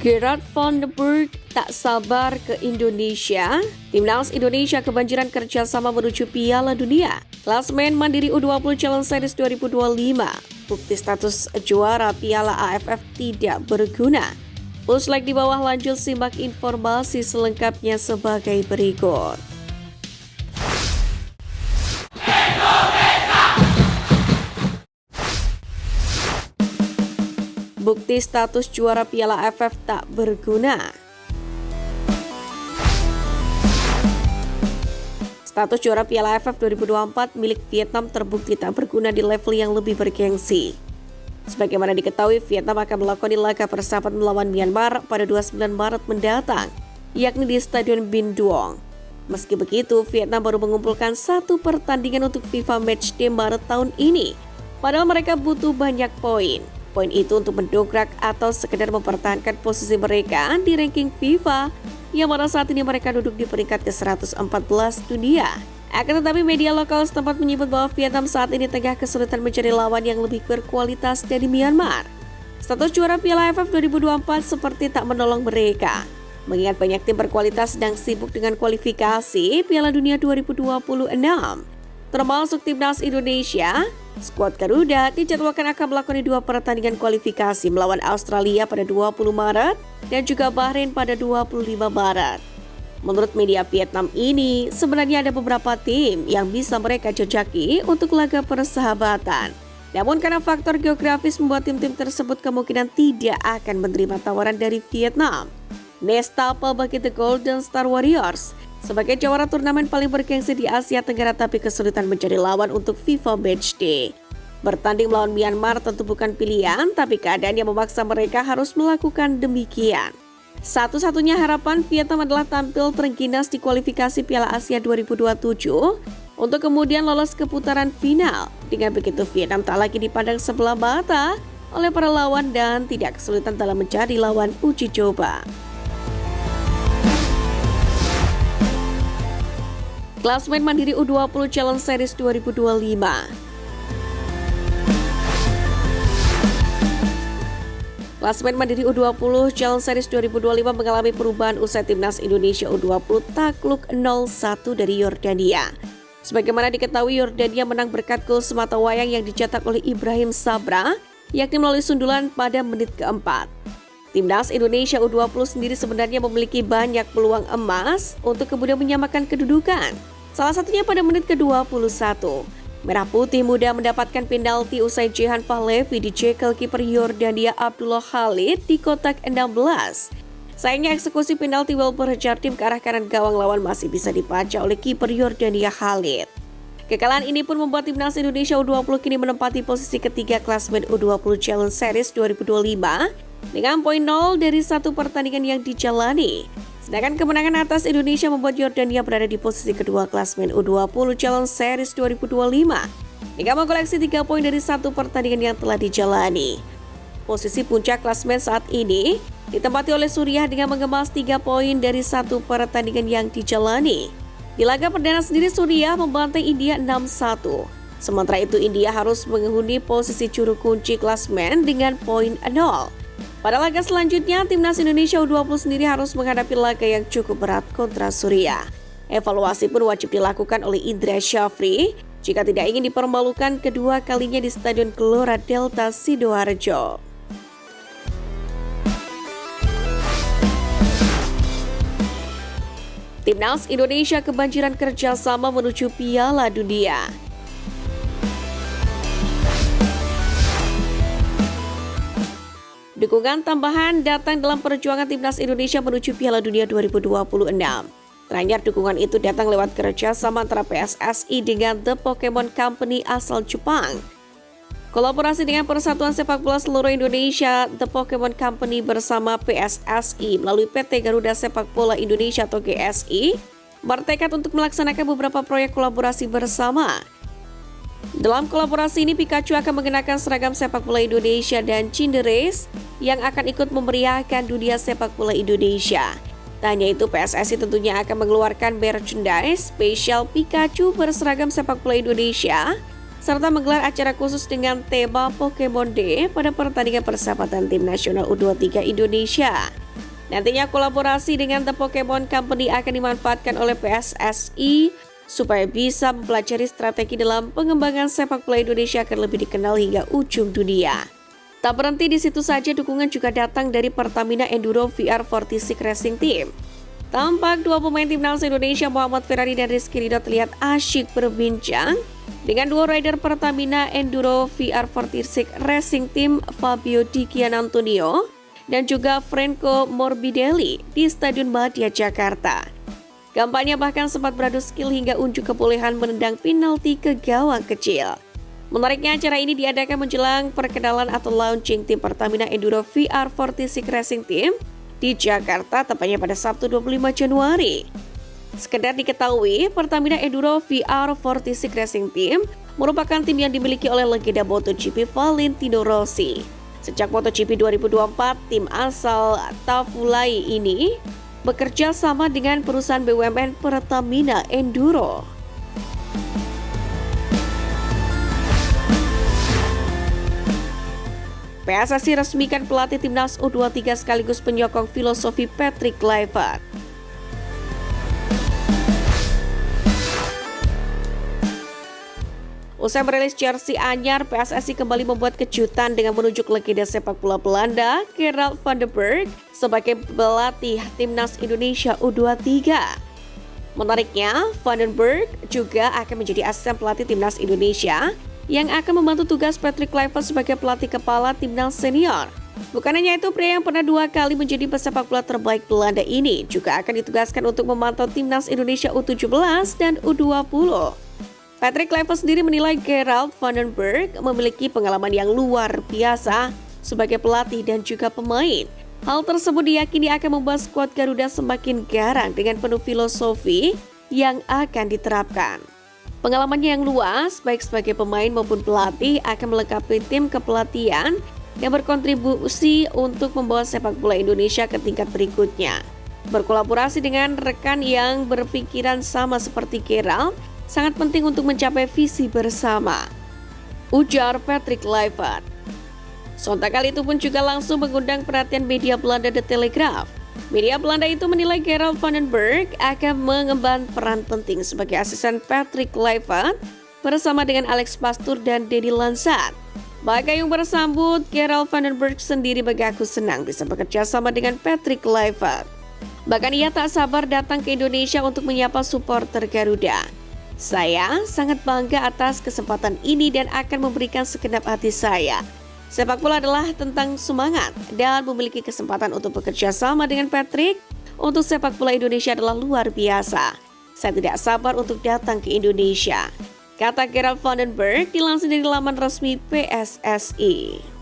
Gerard van den Berg tak sabar ke Indonesia. Timnas Indonesia kebanjiran kerjasama menuju Piala Dunia. Klasemen Mandiri U20 Challenge Series 2025. Bukti status juara Piala AFF tidak berguna. Puslek di bawah, lanjut simak informasi selengkapnya sebagai berikut. Bukti status juara Piala AFF tak berguna. Status juara Piala AFF 2024 milik Vietnam terbukti tak berguna di level yang lebih bergengsi. Sebagaimana diketahui, Vietnam akan melakoni laga persahabatan melawan Myanmar pada 29 Maret mendatang, yakni di Stadion Bin Duong. Meski begitu, Vietnam baru mengumpulkan satu pertandingan untuk FIFA Matchday Maret tahun ini, padahal mereka butuh banyak poin. Poin itu untuk mendongkrak atau sekedar mempertahankan posisi mereka di ranking FIFA yang pada saat ini mereka duduk di peringkat ke-114 dunia. Akan tetapi media lokal setempat menyebut bahwa Vietnam saat ini tengah kesulitan mencari lawan yang lebih berkualitas dari Myanmar. Status juara Piala AFF 2024 seperti tak menolong mereka, mengingat banyak tim berkualitas sedang sibuk dengan kualifikasi Piala Dunia 2026. Termasuk Timnas Indonesia. Skuad Garuda dijadwalkan akan melakoni 2 pertandingan kualifikasi melawan Australia pada 20 Maret dan juga Bahrain pada 25 Maret. Menurut media Vietnam ini, sebenarnya ada beberapa tim yang bisa mereka jejaki untuk laga persahabatan. Namun karena faktor geografis membuat tim-tim tersebut kemungkinan tidak akan menerima tawaran dari Vietnam. Nestapa bagi The Golden Star Warriors sebagai juara turnamen paling bergengsi di Asia Tenggara tapi kesulitan mencari lawan untuk FIFA Matchday. Bertanding melawan Myanmar tentu bukan pilihan, tapi keadaan yang memaksa mereka harus melakukan demikian. Satu-satunya harapan Vietnam adalah tampil terengginas di kualifikasi Piala Asia 2027 untuk kemudian lolos ke putaran final. Dengan begitu Vietnam tak lagi dipandang sebelah mata oleh para lawan dan tidak kesulitan dalam mencari lawan uji coba. Klasemen Mandiri U20 Challenge Series 2025. Klasemen Mandiri U20 Challenge Series 2025 mengalami perubahan usai Timnas Indonesia U20 takluk 0-1 dari Yordania. Sebagaimana diketahui, Yordania menang berkat gol sematawayang yang dicetak oleh Ibrahim Sabra, yakni melalui sundulan pada menit keempat. Timnas Indonesia U20 sendiri sebenarnya memiliki banyak peluang emas untuk kemudian menyamakan kedudukan. Salah satunya pada menit ke-21. Merah Putih muda mendapatkan penalti usai Jehan Pahlevi dicekel kiper Yordania Abdullah Khalid di kotak 16. Sayangnya eksekusi penalti Welber Jardim ke arah kanan gawang lawan masih bisa dibaca oleh kiper Yordania Khalid. Kekalahan ini pun membuat Timnas Indonesia U20 kini menempati posisi ketiga klasemen U20 Challenge Series 2025 dengan poin 0 dari 1 pertandingan yang dijalani. Sedangkan kemenangan atas Indonesia membuat Yordania berada di posisi kedua klasemen U20 Challenge Series 2025 dengan mengoleksi 3 poin dari 1 pertandingan yang telah dijalani. Posisi puncak klasemen saat ini ditempati oleh Suriah dengan mengemas 3 poin dari 1 pertandingan yang dijalani. Di laga perdana sendiri Suriah membantai India 6-1. Sementara itu India harus menghuni posisi juru kunci klasemen dengan poin 0. Pada laga selanjutnya, Timnas Indonesia U20 sendiri harus menghadapi laga yang cukup berat kontra Suriah. Evaluasi pun wajib dilakukan oleh Indra Syafri jika tidak ingin dipermalukan kedua kalinya di Stadion Gelora Delta Sidoarjo. Timnas Indonesia kebanjiran kerjasama menuju Piala Dunia. Dukungan tambahan datang dalam perjuangan Timnas Indonesia menuju Piala Dunia 2026. Terakhir dukungan itu datang lewat kerjasama antara PSSI dengan The Pokemon Company asal Jepang. Kolaborasi dengan Persatuan Sepak Bola Seluruh Indonesia, The Pokemon Company bersama PSSI melalui PT Garuda Sepak Bola Indonesia atau GSI bertekad untuk melaksanakan beberapa proyek kolaborasi bersama. Dalam kolaborasi ini, Pikachu akan mengenakan seragam sepak bola Indonesia dan Cinderace yang akan ikut memeriahkan dunia sepak bola Indonesia. Tak hanya itu, PSSI tentunya akan mengeluarkan merchandise spesial Pikachu berseragam sepak bola Indonesia serta menggelar acara khusus dengan tema Pokemon Day pada pertandingan persahabatan tim nasional U23 Indonesia. Nantinya kolaborasi dengan The Pokemon Company akan dimanfaatkan oleh PSSI supaya bisa mempelajari strategi dalam pengembangan sepak bola Indonesia agar lebih dikenal hingga ujung dunia. Tak berhenti di situ saja, dukungan juga datang dari Pertamina Enduro VR46 Racing Team. Tampak dua pemain timnas Indonesia Muhammad Ferrari dan Rizky Ridho terlihat asyik berbincang dengan dua rider Pertamina Enduro VR46 Racing Team Fabio Di Gianantonio dan juga Franco Morbidelli di Stadion Madia Jakarta. Keempatnya bahkan sempat beradu skill hingga unjuk kebolehan menendang penalti ke gawang kecil. Menariknya, acara ini diadakan menjelang perkenalan atau launching tim Pertamina Enduro VR46 Racing Team di Jakarta tepatnya pada Sabtu 25 Januari. Sekedar diketahui, Pertamina Enduro VR46 Racing Team merupakan tim yang dimiliki oleh legenda MotoGP Valentino Rossi. Sejak MotoGP 2024, tim asal Tafulai ini bekerja sama dengan perusahaan BUMN Pertamina Enduro. PSSI resmikan pelatih timnas U23 sekaligus penyokong filosofi Patrick Kluivert. Usai merilis jersey anyar, PSSI kembali membuat kejutan dengan menunjuk legenda sepak bola Belanda, Gerald van den Berg, sebagai pelatih timnas Indonesia U23. Menariknya, Van den Berg juga akan menjadi asisten pelatih timnas Indonesia yang akan membantu tugas Patrick Kluivert sebagai pelatih kepala timnas senior. Bukan hanya itu, pria yang pernah 2 kali menjadi pesepak bola terbaik Belanda ini juga akan ditugaskan untuk memantau timnas Indonesia U17 dan U20. Patrick Kluivert sendiri menilai Gerald van den Berg memiliki pengalaman yang luar biasa sebagai pelatih dan juga pemain. Hal tersebut diyakini akan membuat skuad Garuda semakin garang dengan penuh filosofi yang akan diterapkan. Pengalamannya yang luas, baik sebagai pemain maupun pelatih, akan melengkapi tim kepelatihan dan berkontribusi untuk membawa sepak bola Indonesia ke tingkat berikutnya. Berkolaborasi dengan rekan yang berpikiran sama seperti Gerald sangat penting untuk mencapai visi bersama, ujar Patrick Kluivert. Sontak kali itu pun juga langsung mengundang perhatian media Belanda The Telegraph. Media Belanda itu menilai Gerald van den Berg akan mengemban peran penting sebagai asisten Patrick Kluivert bersama dengan Alex Pastoor dan Denny Lansat. Bagayung bersambut, Gerald van den Berg sendiri mengaku senang bisa bekerja sama dengan Patrick Kluivert. Bahkan ia tak sabar datang ke Indonesia untuk menyapa supporter Garuda. Saya sangat bangga atas kesempatan ini dan akan memberikan segenap hati saya. Sepak bola adalah tentang semangat dan memiliki kesempatan untuk bekerja sama dengan Patrick untuk sepak bola Indonesia adalah luar biasa. Saya tidak sabar untuk datang ke Indonesia, kata Gerald van den Berg dilansir dari laman resmi PSSI.